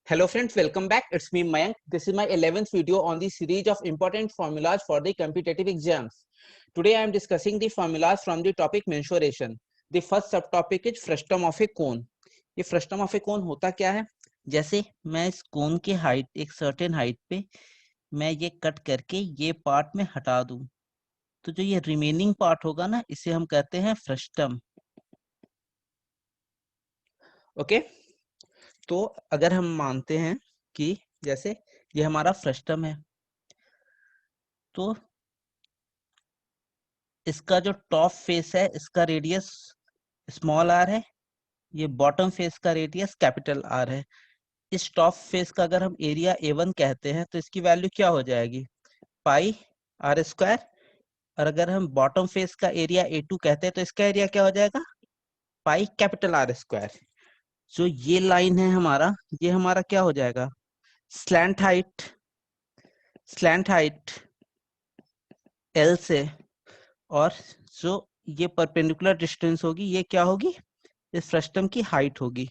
Hello friends, welcome back. It's me Mayank. This is my 11th video on the series of important formulas for the competitive exams. Today I am discussing the formulas from the topic mensuration. The first subtopic is frustum of a cone. ये frustum of a cone होता क्या है? जैसे मैं इस कोन की height एक certain height पे मैं ये कट करके ये पार्ट में हटा दूं, तो जो ये रिमेनिंग पार्ट होगा ना, इसे हम कहते हैं फ्रस्टम. ओके, तो अगर हम मानते हैं कि जैसे ये हमारा फ्रस्टम है, तो इसका जो टॉप फेस है इसका रेडियस स्मॉल आर है, ये बॉटम फेस का रेडियस कैपिटल आर है. इस टॉप फेस का अगर हम एरिया A1 कहते हैं तो इसकी वैल्यू क्या हो जाएगी? पाई आर स्क्वायर. और अगर हम बॉटम फेस का एरिया A2 कहते हैं तो इसका एरिया क्या हो जाएगा? Pi capital R square. जो ये लाइन है हमारा, ये हमारा क्या हो जाएगा? Slant height. Slant height L से, और जो ये परपेंडिकुलर डिस्टेंस होगी ये क्या होगी? इस फ्रस्टम की हाइट होगी.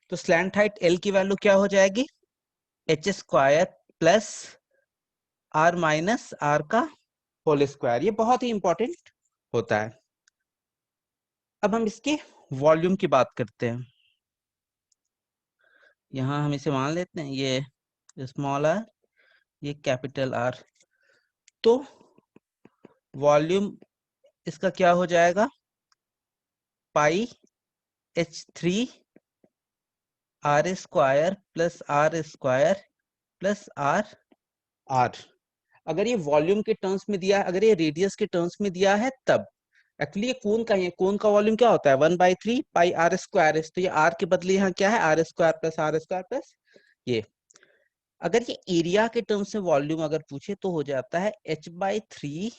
तो स्लैंट हाइट L की वैल्यू क्या हो जाएगी? H square plus R minus R का होल स्क्वायर. ये बहुत ही इंपॉर्टेंट होता है. अब हम इसके वॉल्यूम की बात करते हैं. यहाँ हम इसे मान लेते हैं ये स्मॉल आर, ये कैपिटल आर. तो वॉल्यूम इसका क्या हो जाएगा? Pi H3 R square plus R square plus are R. अगर ये वॉल्यूम के टर्म्स में दिया है, अगर ये रेडियस के टर्म्स में दिया है तब. एक्चुअली ये कोन का है, कोन का वॉल्यूम क्या होता है? 1/3 पाई आर स्क्वायर. तो ये आर के बदले यहाँ क्या है? आर स्क्वायर प्लस ये. अगर ये एरिया के टर्म्स में वॉल्यूम अगर पूछे तो हो जाता है h/3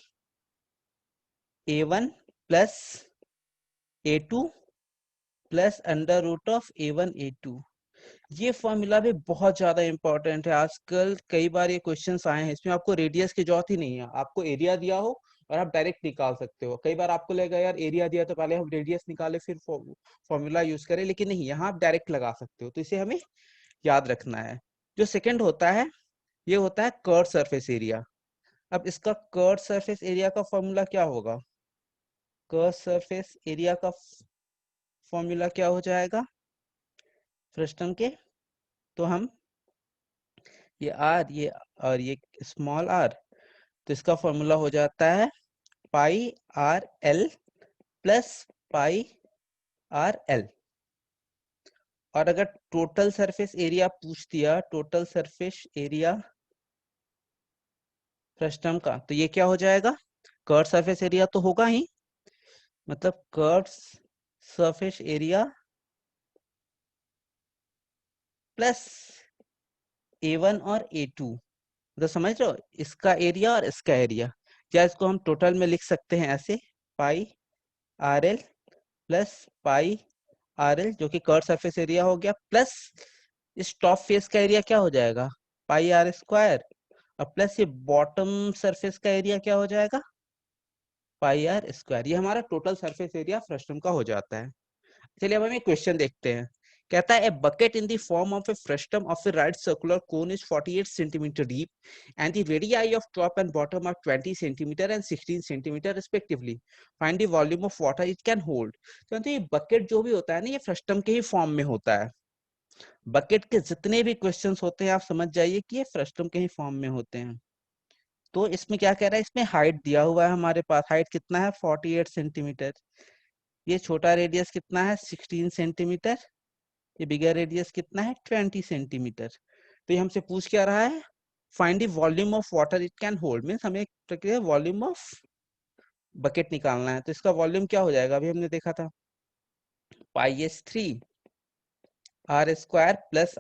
A1 plus A2 plus under root of A1 A2. ये फॉर्मूला भी बहुत ज्यादा इंपॉर्टेंट है. आजकल कई बार ये क्वेश्चंस आए हैं, इसमें आपको रेडियस की जरूरत ही नहीं है. आपको एरिया दिया हो और आप डायरेक्ट निकाल सकते हो. कई बार आपको लगेगा यार एरिया दिया तो पहले हम रेडियस निकाले फिर फॉर्मूला यूज करें, लेकिन नहीं, यहाँ आप डायरेक्ट लगा सकते हो. तो इसे हमें याद रखना है. जो सेकंड होता है ये होता है कर्व सरफेस एरिया. अब इसका कर्व सरफेस एरिया का फॉर्मूला क्या होगा? कर्व सरफेस एरिया का फॉर्मूला क्या हो जाएगा फ्रस्टम के? तो हम ये आर, ये और ये स्मॉल आर, तो इसका फॉर्मूला हो जाता है pi r l plus pi r l. और अगर टोटल सरफेस एरिया पूछ दिया, टोटल सरफेस एरिया फ्रस्टम का, तो ये क्या हो जाएगा? कर्व सरफेस एरिया तो होगा ही, मतलब curve surface area plus A1 और A2. तो समझ रहे हो, इसका एरिया और इसका एरिया. या इसको हम टोटल में लिख सकते हैं ऐसे, pi r l plus pi r l, जो कि कर्व सरफेस एरिया हो गया, प्लस इस टॉप फेस का एरिया क्या हो जाएगा? पाई आर स्क्वायर. और प्लस ये बॉटम सरफेस का एरिया क्या हो जाएगा? पाई आर स्क्वायर. ये हमारा टोटल सरफेस एरिया फ्रस्टम का हो जाता है. चलिए अब हम एक क्वेश्चन देखते हैं. कहता है, a bucket in the form of a frustum of a right circular cone is 48 centimeter deep and the radii of top and bottom are 20 centimeter and 16 centimeter respectively. Find the volume of water it can hold. तो ये bucket जो भी होता है ना, ये frustum के ही form में होता है. बकेट के जितने भी क्वेश्चंस होते हैं आप समझ जाइए कि ये फ्रस्टम के ही फॉर्म में होते हैं. तो इसमें क्या कह रहा है? इसमें हाइट दिया हुआ है हमारे पास. हाइट कितना है? 48 सेंटीमीटर. ये छोटा रेडियस कितना है? 16 सेंटीमीटर. ये बिगर रेडियस कितना है? 20 सेंटीमीटर. तो ये हमसे पूछ क्या रहा है? Find the volume of water it can hold. Means हमें वॉल्यूम ऑफ बकेट निकालना है. तो इसका वॉल्यूम क्या हो जाएगा? अभी हमने देखा था pi s 3 r square plus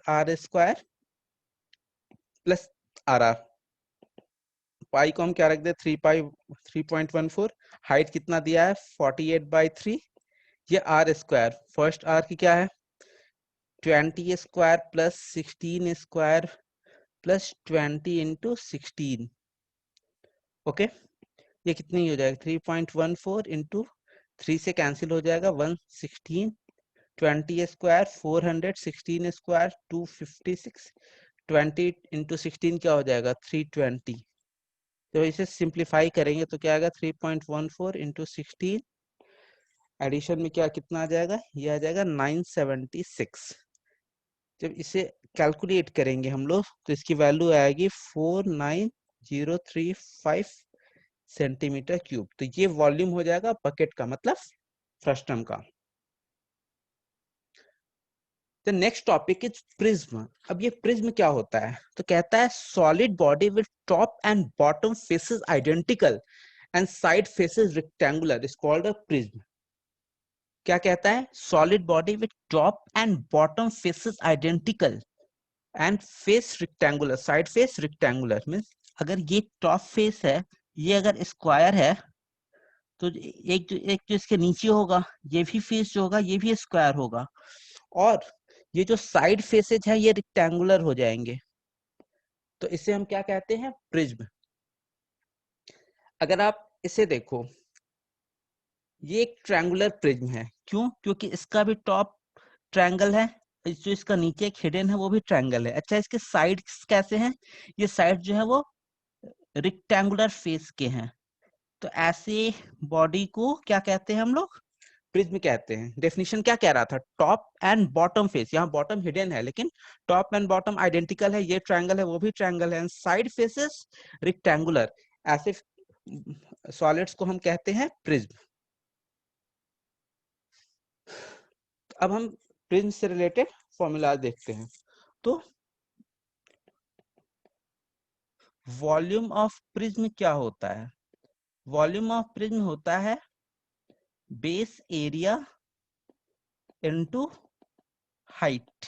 are r. Pi को हम क्या रख दे? 3.14. हाइट कितना दिया है? 48/3. ये आर स्क्वायर, फर्स्ट आर की क्या है? 20 square plus 16 square plus 20 into 16. Okay, ये कितनी हो जाएगा? 3.14 इंटू 3 से कैंसिल हो जाएगा 116 20 स्क्वायर 400, 16 स्क्वायर 256, 20 इंटू 16 क्या हो जाएगा 320। तो इसे सिंप्लीफाई करेंगे तो क्या आएगा 3.14 इंटू 16, एडिशन में क्या कितना आ जाएगा, ये आ जाएगा 976। जब इसे कैलकुलेट करेंगे हम लोग तो इसकी वैल्यू आएगी 49035 सेंटीमीटर क्यूब। तो ये वॉल्यूम हो जाएगा बकेट का, मतलब फ्रस्टम का। The next topic is prism. अब ये प्रिज्म क्या होता है, तो कहता है solid body with top and bottom faces identical and side faces rectangular is called a prism. क्या कहता है, solid body with top and bottom faces identical and face rectangular, side face rectangular means अगर ये top face है, ये अगर square है, तो एक जो इसके नीचे होगा, ये भी फेस जो होगा ये भी स्क्वायर होगा, और ये जो साइड फेसेज है ये रेक्टेंगुलर हो जाएंगे। तो इसे हम क्या कहते हैं, प्रिज्म। अगर आप इसे देखो, ये एक ट्रायंगुलर प्रिज्म है। क्यों, क्योंकि इसका भी टॉप ट्रायंगल है, जो इसका नीचे एक हिडन है वो भी ट्रायंगल है। अच्छा, इसके साइड्स कैसे हैं, ये साइड जो है वो रेक्टेंगुलर फेस के हैं। तो ऐसे बॉडी को क्या कहते हैं हम लोग, प्रिज्म कहते हैं। डेफिनेशन क्या कह रहा था, टॉप एंड बॉटम फेस, यहाँ बॉटम हिडन है लेकिन टॉप एंड बॉटम आइडेंटिकल है, ये ट्रायंगल है वो भी ट्रायंगल है, साइड फेसेस रेक्टेंगुलर, ऐसे सॉलिड्स को हम कहते हैं प्रिज्म। अब हम प्रिज्म से रिलेटेड फॉर्मूला देखते हैं। तो वॉल्यूम ऑफ प्रिज्म क्या होता है, वॉल्यूम ऑफ प्रिज्म होता है बेस एरिया इनटू हाइट।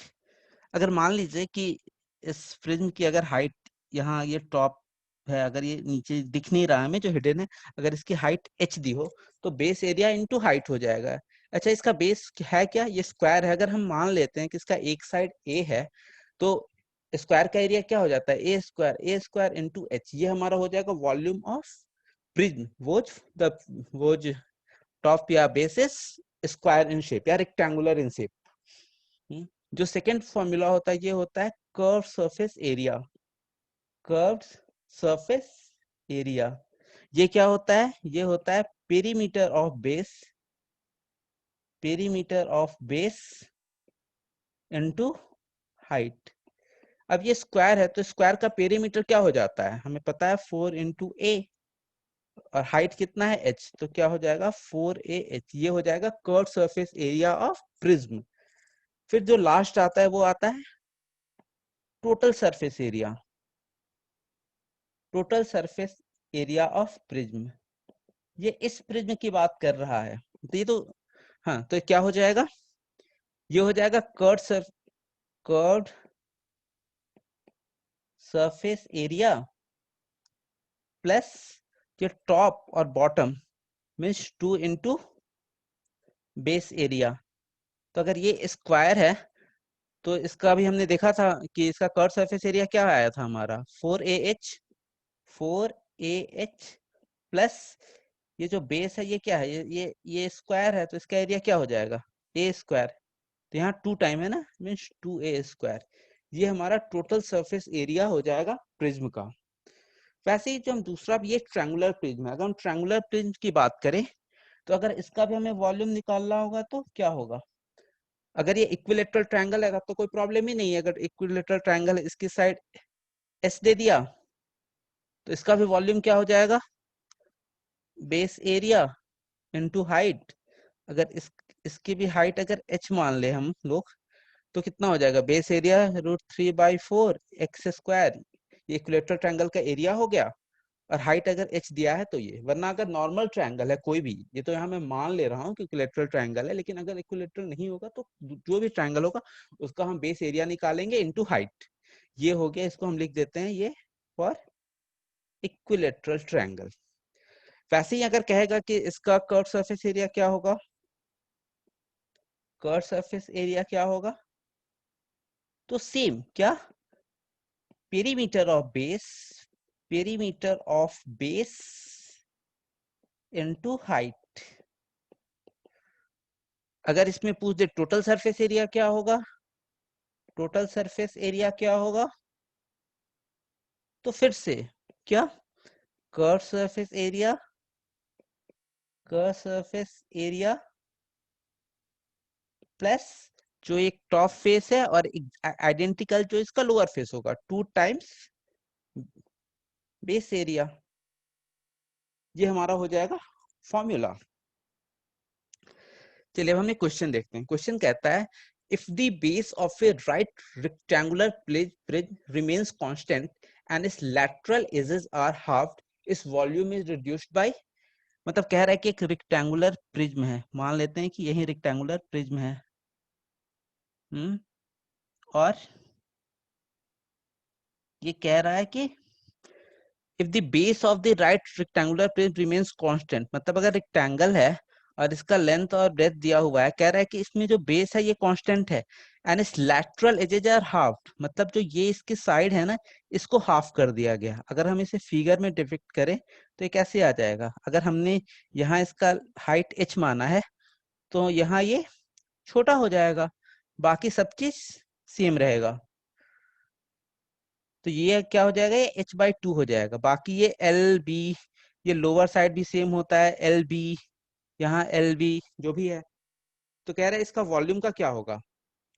अगर मान लीजिए कि इस प्रिज्म की अगर हाइट, यहाँ ये टॉप है, अगर ये नीचे दिख नहीं रहा हमें जो हिडन है, अगर इसकी हाइट h दी हो तो बेस एरिया इनटू हाइट हो जाएगा। अच्छा, इसका बेस है क्या, ये स्क्वायर है। अगर हम मान लेते हैं कि इसका एक साइड a है, तो स्क्वायर का एरिया क्या हो जाता है, ए स्क्वायर इंटू एच, ये हमारा हो जाएगा वॉल्यूम ऑफ प्रिज्म। वो टॉप या बेसिस स्क्वायर इन शेप या रेक्टेंगुलर इन शेप। जो सेकंड फॉर्मूला होता है ये होता है curve surface area. Curve surface area ये क्या होता है, ये होता है perimeter of base, perimeter of base into height. अब ये स्क्वायर है तो स्क्वायर का पेरीमीटर क्या हो जाता है, हमें पता है 4 इंटू ए, और हाइट कितना है h, तो क्या हो जाएगा 4ah, ये हो जाएगा curve surface area of prism. फिर जो लास्ट आता है वो आता है total surface area, total surface area of prism. ये इस प्रिज्म की बात कर रहा है। तो ये तो, हाँ, तो क्या हो जाएगा, ये हो जाएगा कर्व्ड सरफेस एरिया प्लस ये टॉप और bottom means 2 into base area. तो अगर ये स्क्वायर है तो इसका भी हमने देखा था कि इसका कर्व सरफेस एरिया क्या आया था हमारा 4ah, 4ah प्लस ये जो बेस है ये क्या है, ये स्क्वायर है तो इसका एरिया क्या हो जाएगा ए स्क्वायर। तो यहाँ 2 टाइम है ना, मीन्स 2a स्क्वायर। ये हमारा टोटल सरफेस एरिया हो जाएगा प्रिज्म का। वैसे ही जो हम दूसरा भी एक ट्रायंगुलर प्रिज्म है, अगर हम ट्रायंगुलर प्रिज्म की बात करें तो अगर इसका भी हमें वॉल्यूम निकालना होगा तो क्या होगा, अगर ये इक्विलेटरल ट्रायंगल है तो कोई प्रॉब्लम ही नहीं है। अगर इक्विलेटरल ट्रायंगल है, इसकी साइड एस दे दिया तो इसका भी वॉल्यूम क्या हो जाएगा, बेस एरिया इनटू हाइट। अगर इसकी भी हाइट अगर h मान ले हम लोग तो कितना हो जाएगा, बेस एरिया √3/4 एक्स स्क्वायर, ये इक्विलेटरल ट्रायंगल का एरिया हो गया। और हाइट अगर h दिया है तो ये, वरना अगर नॉर्मल ट्रायंगल है कोई भी, ये तो यहाँ मैं मान ले रहा हूँ कि इक्विलेटरल ट्रायंगल है, लेकिन अगर इक्विलेटरल नहीं होगा तो जो भी ट्रायंगल होगा उसका हम बेस एरिया निकालेंगे इनटू हाइट। ये हो गया, इसको हम लिख देते हैं ये फॉर इक्विलेटरल ट्रायंगल। वैसे ही अगर कहेगा कि इसका कर्व सरफेस एरिया क्या होगा, कर्व सरफेस एरिया क्या होगा, तो सेम क्या, perimeter of base, perimeter of base into height. अगर इसमें पूछ दे टोटल सरफेस एरिया क्या होगा, टोटल सरफेस एरिया क्या होगा, तो फिर से क्या, curve surface area, curve surface area plus जो एक टॉप फेस है और आइडेंटिकल जो इसका लोअर फेस होगा, 2 टाइम्स बेस एरिया। ये हमारा हो जाएगा फॉर्मूला। चलिए अब हम एक क्वेश्चन देखते हैं। क्वेश्चन कहता है if the base of a right rectangular prism remains constant and its lateral edges are halved, is volume is reduced by, मतलब कह रहा है कि एक रेक्टेंगुलर प्रिज्म है, मान लेते हैं कि यही रेक्टेंगुलर प्रिज्म है, और ये कह रहा है कि if the base of the right rectangular prism remains constant, मतलब अगर रेक्टेंगल है और इसका लेंथ और ब्रेथ दिया हुआ है, कह रहा है कि इसमें जो बेस है ये कांस्टेंट है, एंड इस लैटरल एजेस आर हाफ्ड, मतलब जो ये इसकी साइड है ना, इसको हाफ कर दिया गया। अगर हम इसे फिगर में डिपिक्ट करें तो ये कैसे आ जाएगा, अगर हमने यहाँ इसका हाइट h माना है तो यहाँ ये छोटा हो जाएगा, बाकी सब चीज सेम रहेगा। तो ये क्या हो जाएगा, ये h/2 हो जाएगा। बाकी ये एल बी, ये लोअर साइड भी सेम होता है, एल बी, यहाँ एल बी जो भी है। तो कह रहे हैं इसका वॉल्यूम का क्या होगा।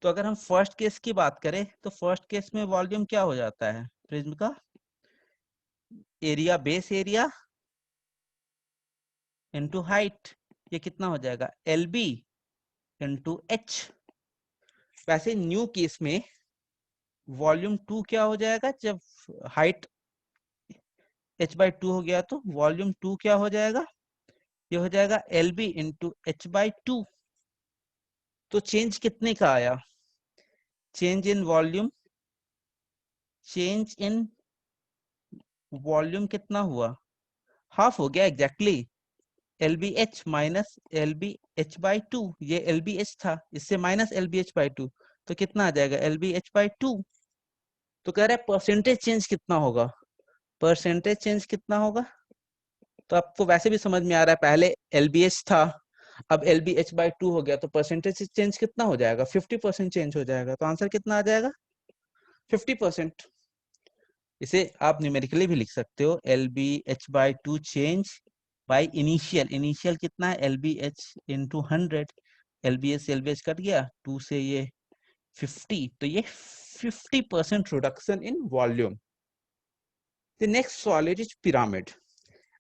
तो अगर हम फर्स्ट केस की बात करें तो फर्स्ट केस में वॉल्यूम क्या हो जाता है प्रिज्म का, area, base area into height, ये कितना हो जाएगा, एल बी इंटू एच। वैसे न्यू केस में वॉल्यूम 2 क्या हो जाएगा, जब हाइट h/2 हो गया तो वॉल्यूम 2 क्या हो जाएगा, ये हो जाएगा एल बी इंटू h/2। तो चेंज कितने का आया, change in volume, change in volume कितना हुआ, हाफ हो गया exactly. L B H minus L B h/2, ये एल बी एच था, इससे माइनस एल बी h/2, तो कितना आ जाएगा एल बी h/2। तो कह रहा है परसेंटेज चेंज कितना होगा, परसेंटेज चेंज कितना होगा। तो आपको वैसे भी समझ में आ रहा है, पहले एल बी एच था, अब एल बी h/2 हो गया, तो परसेंटेज चेंज कितना हो जाएगा, 50% चेंज हो जाएगा। तो आंसर कितना आ जाएगा, 50%। इसे आप न्यूमेरिकली भी लिख सकते हो, L B h/2 change by initial, initial कितना है L B H into 100, L B H cut गया 2 से, ये 50, तो ये 50% reduction in volume. The next solid is pyramid.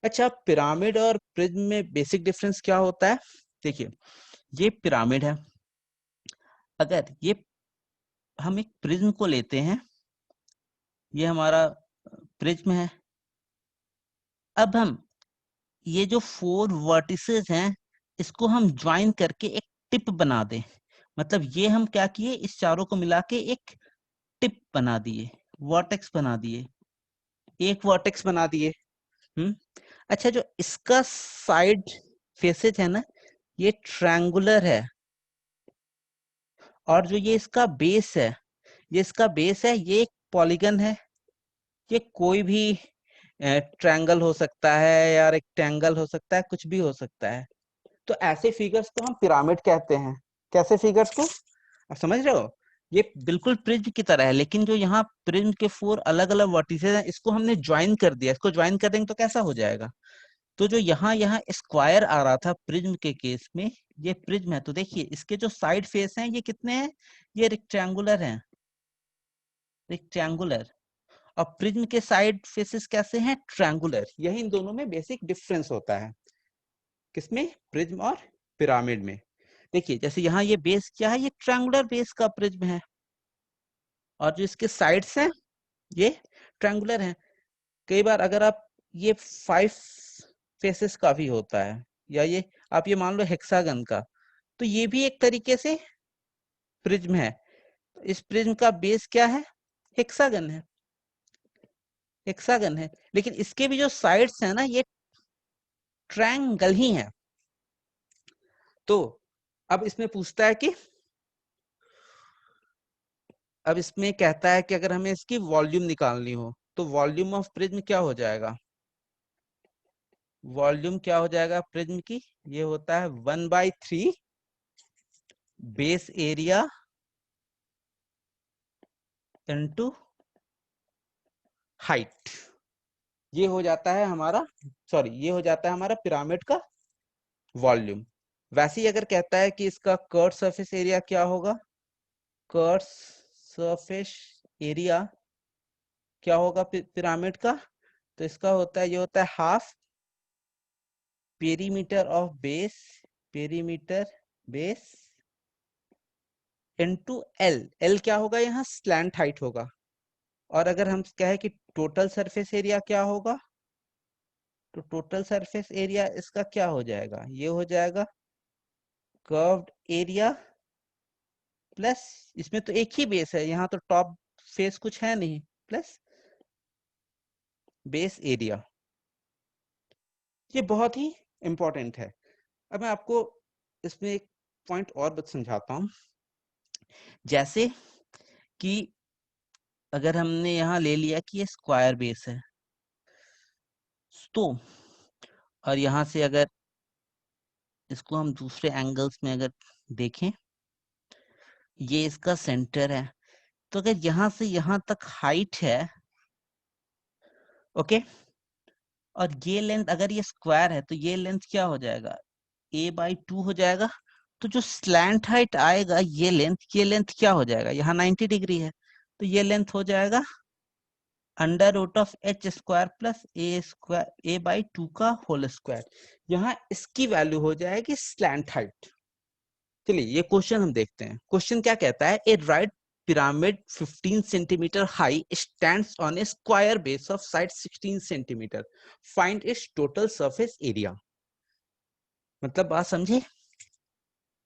अच्छा, पिरामिड और प्रिज्म में बेसिक डिफरेंस क्या होता है, देखिए ये पिरामिड है, अगर ये हम एक प्रिज्म को लेते हैं, ये हमारा प्रिज्म है, अब हम ये जो 4 वर्टिसेस हैं इसको हम ज्वाइन करके एक टिप बना दें, मतलब ये हम क्या किए, इस चारों को मिला के एक टिप बना दिए, वर्टेक्स बना दिए, एक वर्टेक्स बना दिए। अच्छा, जो इसका साइड फेसेज है ना, ये ट्रायंगुलर है, और जो ये इसका बेस है, ये इसका बेस है, ये एक पॉलीगन है, ये कोई भी ट्रायंगल हो सकता है या रेक्टेंगल हो सकता है, कुछ भी हो सकता है। तो ऐसे फिगर्स को हम पिरामिड कहते हैं। कैसे फिगर्स को, आप समझ रहे हो, ये बिल्कुल प्रिज्म की तरह है, लेकिन जो यहाँ प्रिज्म के 4 अलग अलग वर्टिसेस हैं, इसको हमने ज्वाइन कर दिया, इसको ज्वाइन कर देंगे तो कैसा हो जाएगा। तो जो यहाँ यहाँ स्क्वायर आ रहा था प्रिज्म के केस में, ये प्रिज्म है, तो देखिए इसके जो साइड फेस हैं ये कितने हैं, ये रेक्टेंगुलर हैं, रेक्टेंगुलर, और प्रिज्म के साइड फेसेस कैसे हैं, ट्रायंगुलर। यही इन दोनों में बेसिक डिफरेंस होता है, किसमें, प्रिज्म और पिरामिड में। देखिए जैसे यहाँ ये बेस क्या है, ये ट्रायंगुलर बेस का प्रिज्म है, और जो इसके साइड्स हैं ये ट्रायंगुलर हैं। कई बार अगर आप ये 5 फेसेस का भी होता है, या ये आप ये मान लो हेक्सागन का, तो ये भी एक तरीके से प्रिज्म है। इस प्रिज्म का बेस क्या है, हेक्सागन है, हेक्सागन है, लेकिन इसके भी जो साइड्स हैं ना, ये ट्रायंगल ही है। तो अब इसमें पूछता है कि, अब इसमें कहता है कि अगर हमें इसकी वॉल्यूम निकालनी हो तो वॉल्यूम ऑफ प्रिज्म क्या हो जाएगा, वॉल्यूम क्या हो जाएगा प्रिज्म की, ये होता है 1/3 बेस एरिया इनटू हाइट, ये हो जाता है हमारा, सॉरी ये हो जाता है हमारा पिरामिड का वॉल्यूम। वैसे ही अगर कहता है कि इसका कर्व सरफेस एरिया क्या होगा, कर्व सरफेस एरिया क्या होगा पिरामिड का, तो इसका होता है, ये होता है half perimeter of base, perimeter base into L. L क्या होगा, यहाँ स्लैंट हाइट होगा। और अगर हम कहें कि टोटल सरफेस एरिया क्या होगा, तो टोटल सरफेस एरिया इसका क्या हो जाएगा, ये हो जाएगा कर्व्ड एरिया प्लस, इसमें तो एक ही बेस है, यहाँ तो टॉप फेस कुछ है नहीं, प्लस बेस एरिया। ये बहुत ही इंपॉर्टेंट है। अब मैं आपको इसमें एक पॉइंट और बत समझाता हूँ। जैसे कि अगर हमने यहाँ ले लिया कि ये स्क्वायर बेस है, तो और यहाँ से अगर इसको हम दूसरे एंगल्स में अगर देखें, ये इसका सेंटर है, तो अगर यहाँ से यहाँ तक हाइट है, ओके, और ये लेंथ अगर ये स्क्वायर है, तो ये लेंथ क्या हो जाएगा, a/2 हो जाएगा। तो जो स्लैंट हाइट आएगा, ये लेंथ क्या हो जाएगा, यहाँ 90 डिग्री है, तो ये लेंथ हो जाएगा under root of H square plus a/2 का होल स्क्वायर। यहाँ इसकी वैल्यू हो जाएगी स्लैंट हाइट। चलिए ये क्वेश्चन हम देखते हैं। क्वेश्चन क्या कहता है, ए right pyramid 15 centimeter high stands on a square base of side 16 centimeter. Find its total surface area. मतलब बात समझे,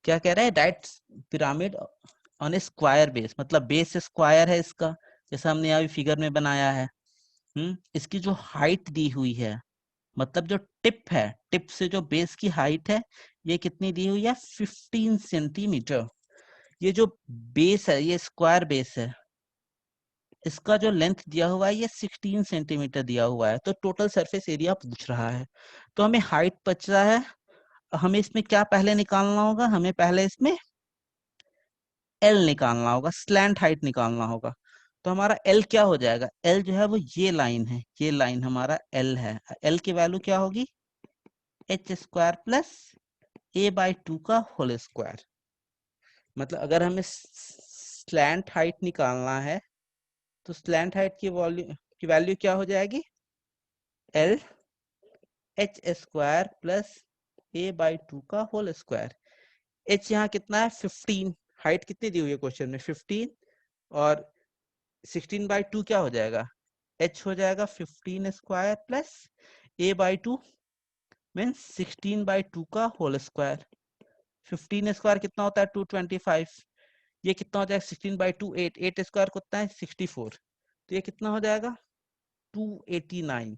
क्या कह रहा है, right pyramid on A square base, मतलब बेस स्क्वायर है इसका, जैसा हमने अभी फिगर में बनाया है। इसकी जो हाइट दी हुई है, मतलब जो टिप है, टिप से जो बेस की हाइट है, ये कितनी दी हुई है, 15 सेंटीमीटर। ये जो बेस है, ये स्क्वायर बेस है, इसका जो लेंथ दिया हुआ है ये 16 सेंटीमीटर दिया हुआ है। तो टोटल सरफेस एरिया पूछ रहा है, तो हमें हाइट पूछ रहा है, हमें इसमें क्या पहले निकालना होगा, हमें पहले इसमें एल निकालना होगा, स्लैंट हाइट निकालना होगा। तो हमारा एल क्या हो जाएगा, एल जो है वो ये लाइन है, ये लाइन हमारा एल है। एल की वैल्यू क्या होगी, एच स्क्वायर प्लस a/2 का होल स्क्वायर। मतलब अगर हमें स्लैंट हाइट निकालना है, तो स्लैंट हाइट की वैल्यू क्या हो जाएगी, L H square plus a/2 का होल स्क्वायर। एच यहाँ कितना है, 15, हाइट कितनी दी हुई है क्वेश्चन में, 15, और 16/2 क्या हो जाएगा, एच हो जाएगा 15 स्क्वायर प्लस a/2 मीन्स 16/2 का होल स्क्वायर। 15 स्क्वायर कितना होता है, 225। ये कितना हो जाएगा, 16/2 8, 8 स्क्वायर कितना है, 64। तो ये कितना हो जाएगा, 289।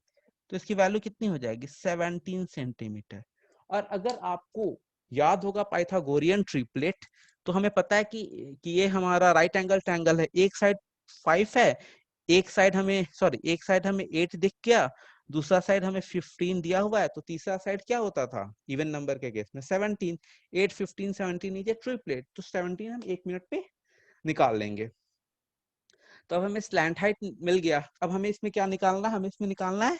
तो इसकी वैल्यू कितनी हो जाएगी, 17 सेंटीमीटर। और अगर आपको याद होगा पाइथागोरियन ट्रिपलेट, तो हमें पता है कि ये हमारा राइट एंगल ट्रायंगल है, एक साइड 5 है, एक साइड हमें 8 दिख गया, दूसरा साइड हमें 15 दिया हुआ है, तो तीसरा साइड क्या होता था इवन नंबर के केस में, 17। 8 15 17 इज ए ट्रिपलेट, तो 17 हम 1 मिनट पे निकाल लेंगे। तो अब हमें स्लैंट हाइट मिल गया। अब हमें इसमें क्या निकालना है, हमें इसमें निकालना है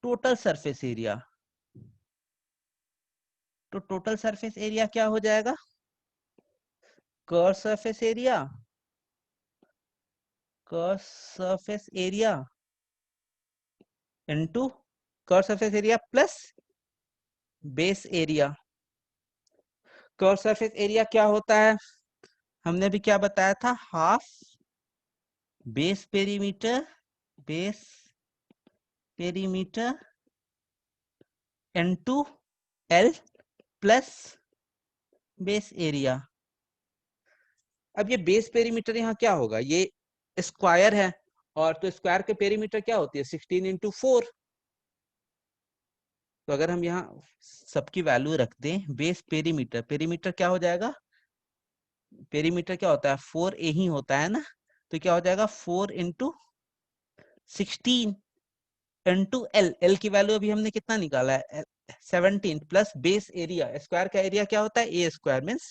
टोटल सरफेस एरिया। तो टोटल सरफेस एरिया क्या हो जाएगा, curve surface area, curve surface area into curve surface area plus base area. Curve surface area क्या होता है, हमने भी क्या बताया था, half base perimeter, base perimeter into L plus base area. अब ये बेस पेरीमीटर यहाँ क्या होगा, ये स्क्वायर है, और तो स्क्वायर के पेरीमीटर क्या होती है, 16 × 4। तो अगर हम यहाँ सबकी वैल्यू रख दें, बेस पेरीमीटर, पेरीमीटर क्या हो जाएगा, पेरीमीटर क्या होता है, 4a ही होता है ना, तो क्या हो जाएगा 4 × 16 इंटू एल। एल की वैल्यू अभी हमने कितना निकाला है, 17 प्लस बेस एरिया, स्क्वायर का एरिया क्या होता है, a² मीन्स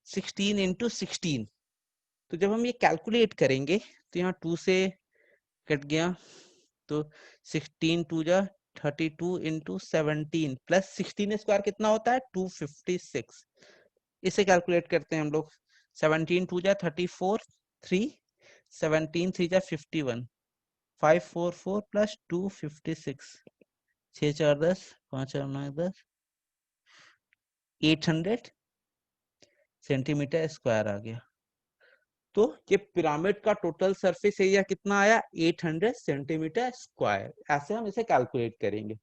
16 इंटू 16। तो जब हम ये कैलकुलेट करेंगे तो यहाँ 2 से कट गया, तो 16 टू जा 32 इंटू 17 प्लस 16 स्क्वायर कितना होता है 256। इसे कैलकुलेट करते हैं हम लोग। 17 टू जा 34, 3 17 3 जा 51, 544 प्लस 256, 6 4 10, 5 4 9 10, 800 सेंटीमीटर स्क्वायर आ गया। तो ये पिरामिड का टोटल सरफेस एरिया कितना आया 800 सेंटीमीटर स्क्वायर। ऐसे हम इसे कैलकुलेट करेंगे।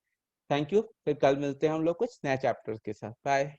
थैंक यू, फिर कल मिलते हैं हम लोग कुछ नए चैप्टर के साथ। बाय।